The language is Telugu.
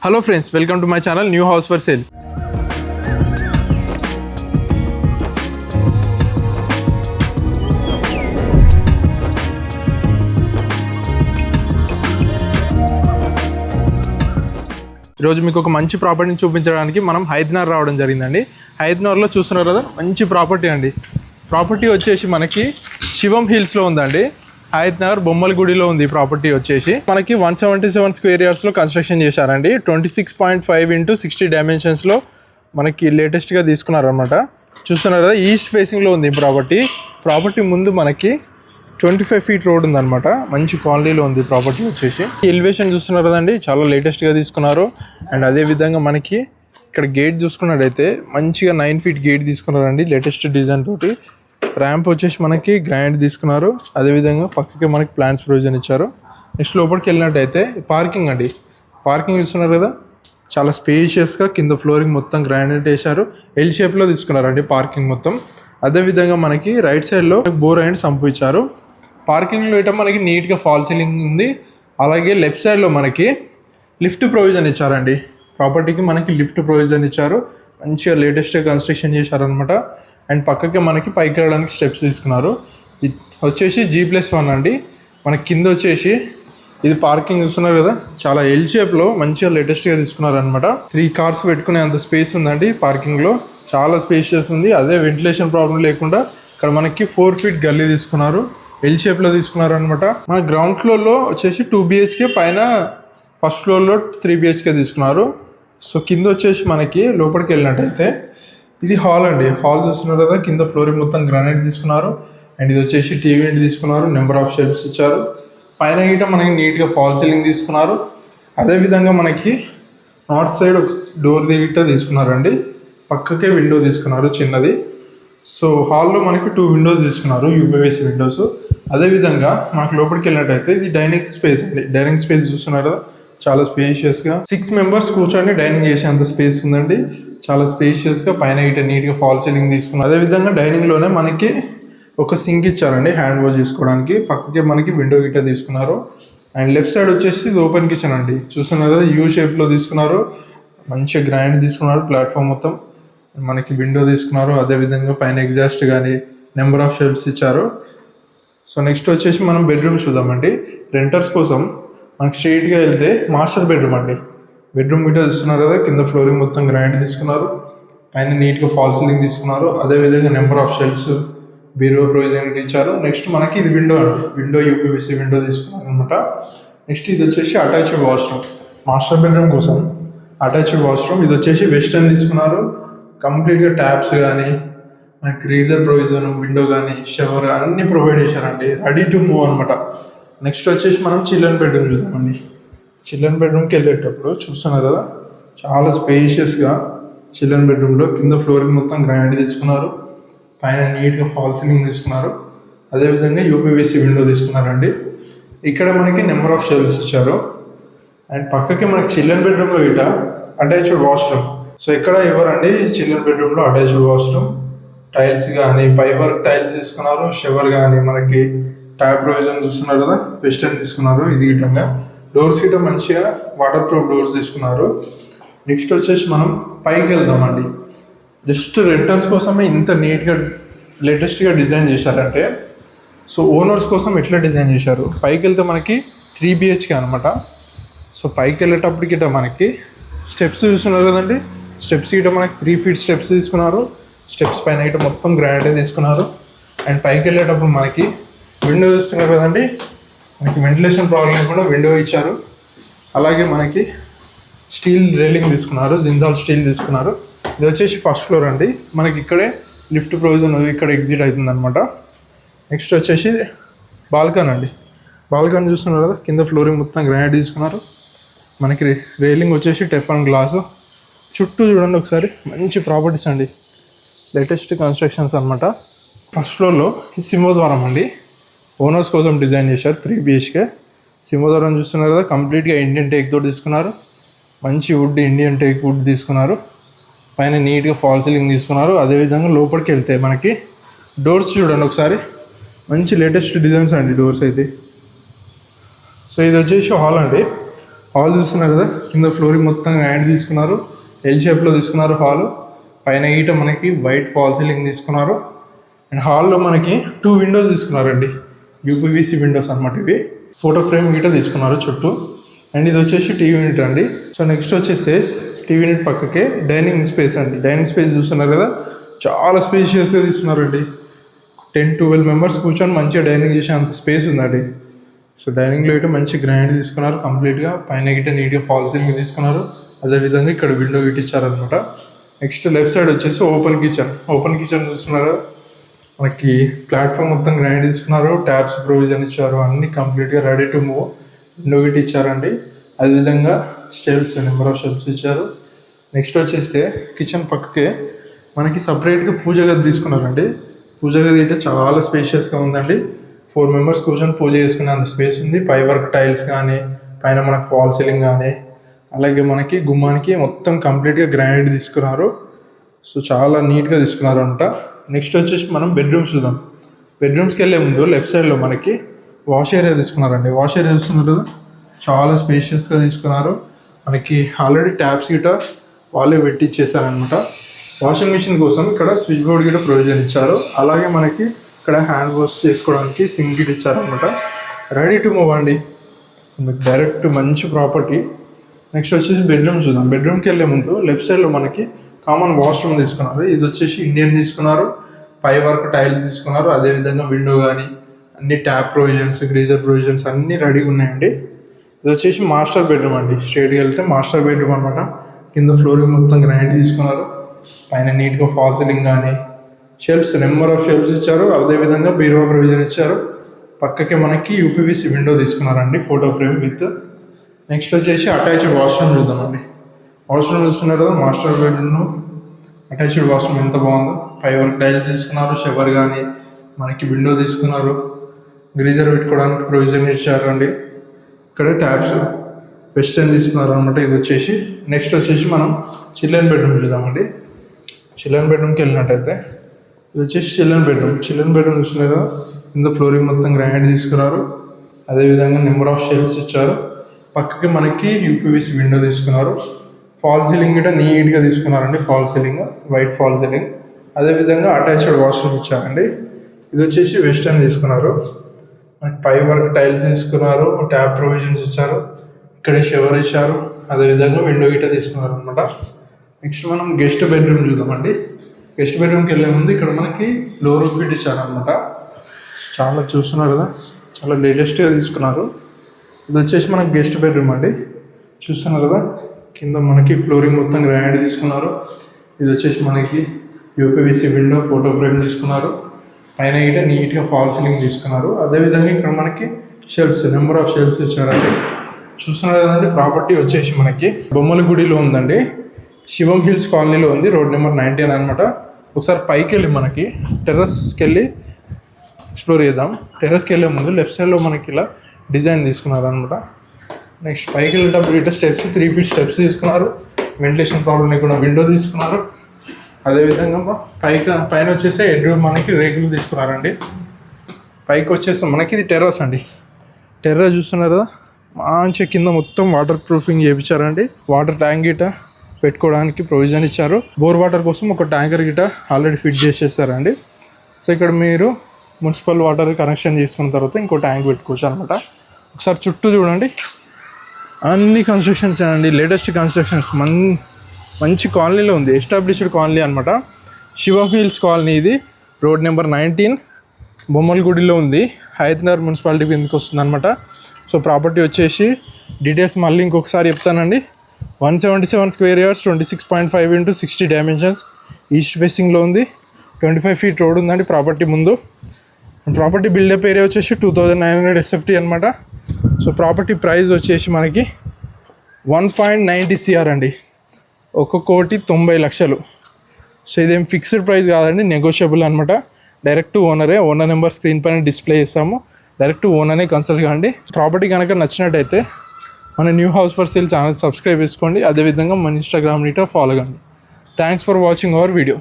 Hello friends, welcome to my channel new house for sale. ఈరోజు మీకు ఒక మంచి ప్రాపర్టీని చూపించడానికి మనం హైదరాబాద్ రావడం జరిగిందండి. హైదరాబాద్లో చూస్తున్నారు కదా, మంచి ప్రాపర్టీ అండి. ప్రాపర్టీ వచ్చేసి మనకి శివం హిల్స్లో ఉందండి. హైదరాబాద్ బొమ్మలగుడిలో ఉంది. ప్రాపర్టీ వచ్చేసి మనకి 177 స్క్వేర్ యార్డ్స్లో కన్స్ట్రక్షన్ చేశారండి. 26.5 x 60 డైమెన్షన్స్లో మనకి లేటెస్ట్గా తీసుకున్నారనమాట. చూస్తున్నారు కదా, ఈస్ట్ ఫేసింగ్లో ఉంది ప్రాపర్టీ ముందు మనకి 25 feet రోడ్ ఉందన్నమాట. మంచి క్వాలిటీలో ఉంది ప్రాపర్టీ వచ్చేసి. ఎలివేషన్ చూస్తున్నారు కదండి, చాలా లేటెస్ట్గా తీసుకున్నారు. అండ్ అదేవిధంగా మనకి ఇక్కడ గేట్ చూసుకున్నట్టయితే మంచిగా 9 feet గేట్ తీసుకున్నారండి, లేటెస్ట్ డిజైన్ తోటి. ర్యాంప్ వచ్చేసి మనకి గ్రాండ్ తీసుకున్నారు. అదేవిధంగా పక్కకి మనకి ప్లాంట్స్ ప్రొవిజన్ ఇచ్చారు. నెక్స్ట్ లోపలికి వెళ్ళినట్టయితే పార్కింగ్ అండి. పార్కింగ్ చూస్తున్నారు కదా, చాలా స్పేషియస్గా కింద ఫ్లోరింగ్ మొత్తం గ్రానైట్ వేశారు. ఎల్ షేప్లో తీసుకున్నారండి పార్కింగ్ మొత్తం. అదేవిధంగా మనకి రైట్ సైడ్లో బోర్ అండ్ సంపు ఇచ్చారు. పార్కింగ్లో ఇట మనకి నీట్గా ఫాల్ సీలింగ్ ఉంది. అలాగే లెఫ్ట్ సైడ్లో మనకి లిఫ్ట్ ప్రొవిజన్ ఇచ్చారండి. ప్రాపర్టీకి మనకి లిఫ్ట్ ప్రొవిజన్ ఇచ్చారు. మంచిగా లేటెస్ట్గా కన్స్ట్రక్షన్ చేశారనమాట. అండ్ పక్కకి మనకి పైకి వెళ్ళడానికి స్టెప్స్ తీసుకున్నారు. ఇది వచ్చేసి G+1 అండి. మనకి కింద వచ్చేసి ఇది పార్కింగ్ చూస్తున్నారు కదా, చాలా ఎల్ షేప్లో మంచిగా లేటెస్ట్గా తీసుకున్నారనమాట. 3 cars పెట్టుకునే అంత స్పేస్ ఉందండి పార్కింగ్లో. చాలా స్పేషియస్ ఉంది. అదే వెంటిలేషన్ ప్రాబ్లం లేకుండా ఇక్కడ మనకి 4 feet గల్లీ తీసుకున్నారు. ఎల్ షేప్లో తీసుకున్నారు అనమాట. మన గ్రౌండ్ ఫ్లోర్లో వచ్చేసి 2 BHK, పైన ఫస్ట్ ఫ్లోర్లో 3 BHK తీసుకున్నారు. సో కింద వచ్చేసి మనకి లోపలికి వెళ్ళినట్టయితే ఇది హాల్ అండి. హాల్ చూస్తున్నారు కదా, కింద ఫ్లోరింగ్ మొత్తం గ్రానైట్ తీసుకున్నారు. అండ్ ఇది వచ్చేసి టీవీ తీసుకున్నారు. నెంబర్ ఆఫ్ షెల్ఫ్స్ ఇచ్చారు. పైన గిట్ట మనకి నీట్గా ఫాల్ సీలింగ్ తీసుకున్నారు. అదేవిధంగా మనకి నార్త్ సైడ్ ఒక డోర్ గిట్ట తీసుకున్నారండి. పక్కకే విండో తీసుకున్నారు చిన్నది. సో హాల్లో మనకి 2 windows తీసుకున్నారు, UPVC విండోస్. అదేవిధంగా మనకు లోపలికి వెళ్ళినట్టయితే ఇది డైనింగ్ స్పేస్ అండి. డైనింగ్ స్పేస్ చూస్తున్నారు కదా, చాలా స్పేషియస్గా 6 members కూర్చొని డైనింగ్ చేసేంత స్పేస్ ఉందండి. చాలా స్పేషియస్గా పైన ఇట నీట్గా ఫాల్ సీలింగ్ తీసుకున్నారు. అదేవిధంగా డైనింగ్లోనే మనకి ఒక సింక్ ఇచ్చారండి హ్యాండ్ వాష్ చేసుకోవడానికి. పక్కకే మనకి విండో గిట్ట తీసుకున్నారు. అండ్ లెఫ్ట్ సైడ్ వచ్చేసి ఇది ఓపెన్ కిచెన్ అండి. చూస్తున్నారు కదా, యూ షేప్లో తీసుకున్నారు. మంచిగా గ్రాండ్ తీసుకున్నారు. ప్లాట్ఫామ్ మొత్తం మనకి విండో తీసుకున్నారు. అదేవిధంగా పైన ఎగ్జాస్ట్ కానీ నెంబర్ ఆఫ్ షెల్ఫ్స్ ఇచ్చారు. సో నెక్స్ట్ వచ్చేసి మనం బెడ్రూమ్ చూద్దామండి. రెంటర్స్ కోసం మనకి స్ట్రైట్గా వెళ్తే మాస్టర్ బెడ్రూమ్ అండి. బెడ్రూమ్ గిట్ట చూస్తున్నారు కదా, కింద ఫ్లోరింగ్ మొత్తం గ్రాండ్ తీసుకున్నారు. పైన నీట్గా ఫాల్ సీలింగ్ తీసుకున్నారు. అదేవిధంగా నెంబర్ ఆఫ్ షెల్ఫ్స్, బీరో ప్రొవిజన్ ఇచ్చారు. నెక్స్ట్ మనకి ఇది విండో అండి. విండో UPVC విండో తీసుకున్నారు అనమాట. నెక్స్ట్ ఇది వచ్చేసి అటాచ్డ్ వాష్రూమ్. మాస్టర్ బెడ్రూమ్ కోసం అటాచ్డ్ వాష్రూమ్. ఇది వచ్చేసి వెస్టర్న్ తీసుకున్నారు. కంప్లీట్గా ట్యాప్స్ కానీ మనకి గ్రీజర్ ప్రొవిజన్, విండో కానీ, షవర్ అన్నీ ప్రొవైడ్ చేశారండి. రెడీ టు మూవ్ అనమాట. నెక్స్ట్ వచ్చేసి మనం చిల్డ్రన్ బెడ్రూమ్ చూద్దామండి. చిల్డ్రన్ బెడ్రూమ్కి వెళ్ళేటప్పుడు చూస్తున్నారు కదా, చాలా స్పేషియస్గా చిల్డ్రన్ బెడ్రూమ్లో కింద ఫ్లోరింగ్ మొత్తం గ్రాండ్ తీసుకున్నారు. పైన నీట్గా ఫాల్ సీలింగ్ తీసుకున్నారు. అదేవిధంగా UPVC విండో తీసుకున్నారండి. ఇక్కడ మనకి నెంబర్ ఆఫ్ షెల్ఫ్స్ ఇచ్చారు. అండ్ పక్కకి మనకి చిల్డ్రన్ బెడ్రూమ్లో ఇట అటాచ్డ్ వాష్రూమ్. సో ఇక్కడ ఇవ్వరండి చిల్డ్రన్ బెడ్రూమ్లో అటాచ్డ్ వాష్రూమ్. టైల్స్ కానీ ఫైబర్ టైల్స్ తీసుకున్నారు. షవర్ కానీ మనకి ట్యాప్ ప్రొవిజన్ చూస్తున్నారు కదా, వెస్టర్న్ తీసుకున్నారు. ఇది గిట్టంగా డోర్స్ గిట్ట మంచిగా వాటర్ ప్రూఫ్ డోర్స్ తీసుకున్నారు. నెక్స్ట్ వచ్చేసి మనం పైకి వెళ్దామండి. జస్ట్ రెంటర్స్ కోసమే ఇంత నీట్గా లేటెస్ట్గా డిజైన్ చేశారంటే, సో ఓనర్స్ కోసం ఎట్లా డిజైన్ చేశారు. పైకి వెళ్తే మనకి 3 BHK అనమాట. సో పైకి వెళ్ళేటప్పటికి గిట్ట మనకి స్టెప్స్ చూస్తున్నారు కదండి. స్టెప్స్ గిట్ట మనకి 3 feet స్టెప్స్ తీసుకున్నారు. స్టెప్స్ పైన గిట్ట మొత్తం గ్రాండ్గా తీసుకున్నారు. అండ్ పైకి వెళ్ళేటప్పుడు మనకి విండో చూస్తున్నారు కదండి, మనకి వెంటిలేషన్ ప్రాబ్లం లేకుండా విండో ఇచ్చారు. అలాగే మనకి స్టీల్ రైలింగ్ తీసుకున్నారు, జిందాల్ స్టీల్ తీసుకున్నారు. ఇది వచ్చేసి ఫస్ట్ ఫ్లోర్ అండి. మనకి ఇక్కడే లిఫ్ట్ ప్రొవిజన్ ఇక్కడ ఎగ్జిట్ అవుతుంది అనమాట. నెక్స్ట్ వచ్చేసి బాల్కన్ అండి. బాల్కన్ చూస్తున్నారు కదా, కింద ఫ్లోరింగ్ మొత్తం గ్రానైట్ తీసుకున్నారు. మనకి రైలింగ్ వచ్చేసి టెఫాన్ గ్లాసు. చుట్టూ చూడండి ఒకసారి, మంచి ప్రాపర్టీస్ అండి, లేటెస్ట్ కన్స్ట్రక్షన్స్ అనమాట. ఫస్ట్ ఫ్లోర్లో ఈ సింహద్వారం అండి. ఓనర్స్ కోసం డిజైన్ చేశారు. 3 BHK సింహద్వారం చూస్తున్నారు కదా, కంప్లీట్గా ఇండియన్ టేక్ తోటి తీసుకున్నారు. మంచి వుడ్, ఇండియన్ టేక్ వుడ్ తీసుకున్నారు. పైన నీట్గా ఫాల్ సీలింగ్ తీసుకున్నారు. అదేవిధంగా లోపలికి వెళ్తే మనకి డోర్స్ చూడండి ఒకసారి, మంచి లేటెస్ట్ డిజైన్స్ అండి డోర్స్ అయితే. సో ఇది వచ్చేసి హాల్ అండి. హాల్ చూస్తున్నారు కదా, కింద ఫ్లోరింగ్ మొత్తం గ్రాండ్ తీసుకున్నారు, ఎల్ షేప్లో తీసుకున్నారు హాల్. పైన ఈట మనకి వైట్ ఫాల్ సీలింగ్ తీసుకున్నారు. అండ్ హాల్లో మనకి 2 విండోస్ తీసుకున్నారండి, యూపీవీసీ విండోస్ అనమాట ఇవి. ఫోటో ఫ్రేమ్ గీట తీసుకున్నారు చుట్టూ. అండ్ ఇది వచ్చేసి టీవీ యూనిట్ అండి. సో నెక్స్ట్ వచ్చేసి టీవీ యూనిట్ పక్కకే డైనింగ్ స్పేస్ అండి. డైనింగ్ స్పేస్ చూస్తున్నారు కదా, చాలా స్పేషియస్గా తీసుకున్నారండి. 10-12 మెంబర్స్ కూర్చొని మంచిగా డైనింగ్ చేసే అంత స్పేస్ ఉందండి. సో డైనింగ్లో అయితే మంచి గ్రాండ్ తీసుకున్నారు కంప్లీట్గా. పైన గిట్ట నీట్గా ఫాల్ సీలింగ్ తీసుకున్నారు. అదేవిధంగా ఇక్కడ విండో గిట్ ఇచ్చారనమాట. నెక్స్ట్ లెఫ్ట్ సైడ్ వచ్చేసి ఓపెన్ కిచెన్ చూస్తున్నారు. మనకి ప్లాట్ఫామ్ మొత్తం గ్రాండ్ తీసుకున్నారు, ట్యాబ్స్ ప్రొవిజన్ ఇచ్చారు, అన్ని కంప్లీట్గా ready to move. Window Git ఇచ్చారండి. అదేవిధంగా షెల్ఫ్స్, నెంబర్ ఆఫ్ షెల్ఫ్స్ ఇచ్చారు. నెక్స్ట్ వచ్చేస్తే కిచెన్ పక్కకే మనకి సపరేట్గా పూజ గది తీసుకున్నారండి. పూజ గది అయితే చాలా స్పేషియస్గా ఉందండి. 4 మెంబర్స్ కూర్చొని పూజ చేసుకునే అంత స్పేస్ ఉంది. పై వర్క్ టైల్స్ కానీ, పైన మనకు ఫాల్ సీలింగ్ కానీ, అలాగే మనకి గుమ్మానికి మొత్తం కంప్లీట్గా గ్రానైట్ తీసుకున్నారు. సో చాలా నీట్గా తీసుకున్నారు అంట. నెక్స్ట్ వచ్చేసి మనం బెడ్రూమ్స్ చూద్దాం. బెడ్రూమ్స్కి వెళ్ళే ముందు లెఫ్ట్ సైడ్లో మనకి వాష్ ఏరియా తీసుకున్నారండి. వాష్ ఏరియా చూస్తున్నారు, చాలా స్పేషియస్గా తీసుకున్నారు. మనకి ఆల్రెడీ ట్యాప్స్ గిట వాళ్ళే పెట్టి ఇచ్చేసారనమాట. వాషింగ్ మిషన్ కోసం ఇక్కడ స్విచ్ బోర్డ్ గిట ప్రొవిజన్ ఇచ్చారు. అలాగే మనకి ఇక్కడ హ్యాండ్ వాష్ చేసుకోవడానికి సింక్ గిట్ ఇచ్చారనమాట. రెడీ టు మూవ్ అండి, మీకు డైరెక్ట్ మంచి ప్రాపర్టీ. నెక్స్ట్ వచ్చేసి బెడ్రూమ్ చూద్దాం. బెడ్రూమ్కి వెళ్ళే ముందు లెఫ్ట్ సైడ్లో మనకి కామన్ వాష్రూమ్ తీసుకున్నారు. ఇది వచ్చేసి ఇండియన్ తీసుకున్నారు. పై వర్క్ టైల్స్ తీసుకున్నారు. అదేవిధంగా విండో కానీ అన్ని ట్యాప్ ప్రొవిజన్స్, గ్రీజర్ ప్రొవిజన్స్ అన్నీ రెడీగా ఉన్నాయండి. ఇది వచ్చేసి మాస్టర్ బెడ్రూమ్ అండి. స్ట్రైట్గా వెళ్తే మాస్టర్ బెడ్రూమ్ అనమాట. కింద ఫ్లోరింగ్ మొత్తం గ్రానైట్ తీసుకున్నారు. పైన నీట్గా ఫాల్ సీలింగ్ కానీ, షెల్ఫ్స్, నెంబర్ ఆఫ్ షెల్ఫ్స్ ఇచ్చారు. అదేవిధంగా బీరువా ప్రొవిజన్ ఇచ్చారు. పక్కకే మనకి యూపీవీసీ విండో తీసుకున్నారండి, ఫోటో ఫ్రేమ్ విత్. నెక్స్ట్ వచ్చేసి అటాచ్డ్ వాష్రూమ్ చూద్దామండి. వాష్రూమ్ చూస్తున్నారు కదా, మాస్టర్ బెడ్రూమ్ అటాచ్డ్ వాష్రూమ్ ఎంత బాగుందో. పై వర్క్ టైల్స్ తీసుకున్నారు, షవర్ కానీ మనకి విండో తీసుకున్నారు. గ్రీజర్ పెట్టుకోవడానికి ప్రొవిజన్ ఇచ్చారు అండి. ఇక్కడ ట్యాప్స్ వెస్టర్న్ తీసుకున్నారు అనమాట. ఇది వచ్చేసి నెక్స్ట్ వచ్చేసి మనం చిల్డ్రన్ బెడ్రూమ్ చూద్దామండి. చిల్డ్రన్ బెడ్రూమ్కి వెళ్ళినట్టయితే ఇది వచ్చేసి చిల్డ్రన్ బెడ్రూమ్ చూస్తున్నారు కదా, కింద ఫ్లోరింగ్ మొత్తం గ్రానైట్ తీసుకున్నారు. అదేవిధంగా నెంబర్ ఆఫ్ షెల్ఫ్స్ ఇచ్చారు. పక్కకి మనకి యూపీవీసీ విండో తీసుకున్నారు. ఫాల్ సీలింగ్ కూడా నీట్గా తీసుకున్నారండి. Fall ceiling, white fall ceiling. అదేవిధంగా అటాచ్డ్ వాష్రూమ్ ఇచ్చారండి. ఇది వచ్చేసి వెస్టర్న్ తీసుకున్నారు. మనకి పై వర్క్ టైల్స్ తీసుకున్నారు, ట్యాప్ ప్రొవిజన్స్ ఇచ్చారు. ఇక్కడే షవర్ ఇచ్చారు. అదేవిధంగా విండో గిట్ట తీసుకున్నారు అనమాట. నెక్స్ట్ మనం గెస్ట్ బెడ్రూమ్ చూద్దామండి. గెస్ట్ బెడ్రూమ్కి వెళ్ళే ముందు ఇక్కడ మనకి లో రూఫ్ గిట్ ఇచ్చారనమాట. చాలా చూస్తున్నారు కదా, చాలా లేటెస్ట్గా తీసుకున్నారు. ఇది వచ్చేసి మనకి గెస్ట్ బెడ్రూమ్ అండి. చూస్తున్నారు కదా, కింద మనకి ఫ్లోరింగ్ మొత్తం గ్రానైట్ తీసుకున్నారు. ఇది వచ్చేసి మనకి యూపీవీసీ విండో, ఫోటో ఫ్రేమ్ తీసుకున్నారు. పైన గిట్ట నీట్గా ఫాల్ సీలింగ్ తీసుకున్నారు. అదేవిధంగా ఇక్కడ మనకి షెల్ఫ్స్, నెంబర్ ఆఫ్ షెల్ఫ్స్ ఇచ్చారండి. చూస్తున్నారు కదండి, ప్రాపర్టీ వచ్చేసి మనకి బొమ్మలగుడిలో ఉందండి. శివం హిల్స్ కాలనీలో ఉంది, రోడ్ నెంబర్ 19 అనమాట. ఒకసారి పైకి వెళ్ళి మనకి టెర్రస్కి వెళ్ళి ఎక్స్ప్లోర్ చేద్దాం. టెర్రస్కి వెళ్ళే ముందు లెఫ్ట్ సైడ్లో మనకి ఇలా డిజైన్ తీసుకున్నారు అనమాట. నెక్స్ట్ పైకి వెళ్ళేటప్పుడు ఇట్లా స్టెప్స్, 3 feet స్టెప్స్ తీసుకున్నారు. వెంటిలేషన్ ప్రాబ్లం లేకుండా విండో తీసుకున్నారు. అదేవిధంగా పైన వచ్చేసి హెడ్రూమ్ మనకి రేకులు తీసుకున్నారండి. పైకి వచ్చేసి మనకి ఇది టెర్రస్ అండి. టెర్రస్ చూస్తున్నారు కదా, మంచిగా కింద మొత్తం వాటర్ ప్రూఫింగ్ చేయించారండి. వాటర్ ట్యాంక్ గిట పెట్టుకోవడానికి ప్రొవిజన్ ఇచ్చారు. బోర్ వాటర్ కోసం ఒక ట్యాంకర్ గిట ఆల్రెడీ ఫిట్ చేసేసారండి. సో ఇక్కడ మీరు మున్సిపల్ వాటర్ కనెక్షన్ చేసుకున్న తర్వాత ఇంకో ట్యాంక్ పెట్టుకోవచ్చు అనమాట. ఒకసారి చుట్టూ చూడండి, అన్ని కన్స్ట్రక్షన్స్ అండి, లేటెస్ట్ కన్స్ట్రక్షన్స్. మంచి కాలనీలో ఉంది, ఎస్టాబ్లిష్డ్ కాలనీ అనమాట. శివం హిల్స్ కాలనీ ఇది, రోడ్ నెంబర్ 19 బొమ్మలగుడిలో ఉంది. హైదరాబాద్ మున్సిపాలిటీ కిందకి వస్తుంది అనమాట. సో ప్రాపర్టీ వచ్చేసి డీటెయిల్స్ మళ్ళీ ఇంకొకసారి చెప్తానండి. 177 square yards, 26.5 into 60 dimensions, east ఫేసింగ్లో ఉంది. 25 feet రోడ్ ఉందండి ప్రాపర్టీ ముందు. ప్రాపర్టీ బిల్డప్ ఏరియా వచ్చేసి 2900 SFT అనమాట. సో ప్రాపర్టీ ప్రైస్ వచ్చేసి మనకి 1.90 CR అండి, 1,90,00,000. సో ఇదేం ఫిక్స్డ్ ప్రైస్ కాదండి, నెగోషియబుల్ అనమాట. డైరెక్ట్ ఓనరే, ఓనర్ నెంబర్ స్క్రీన్ పైన డిస్ప్లే చేస్తాము. డైరెక్ట్ ఓనర్నే కన్సల్ట్ కాండి. ప్రాపర్టీ కనుక నచ్చినట్టయితే మన new house for sale channel subscribe చేసుకోండి. అదేవిధంగా మన ఇన్స్టాగ్రామ్ నీట ఫాలో కండి. Thanks for watching our video.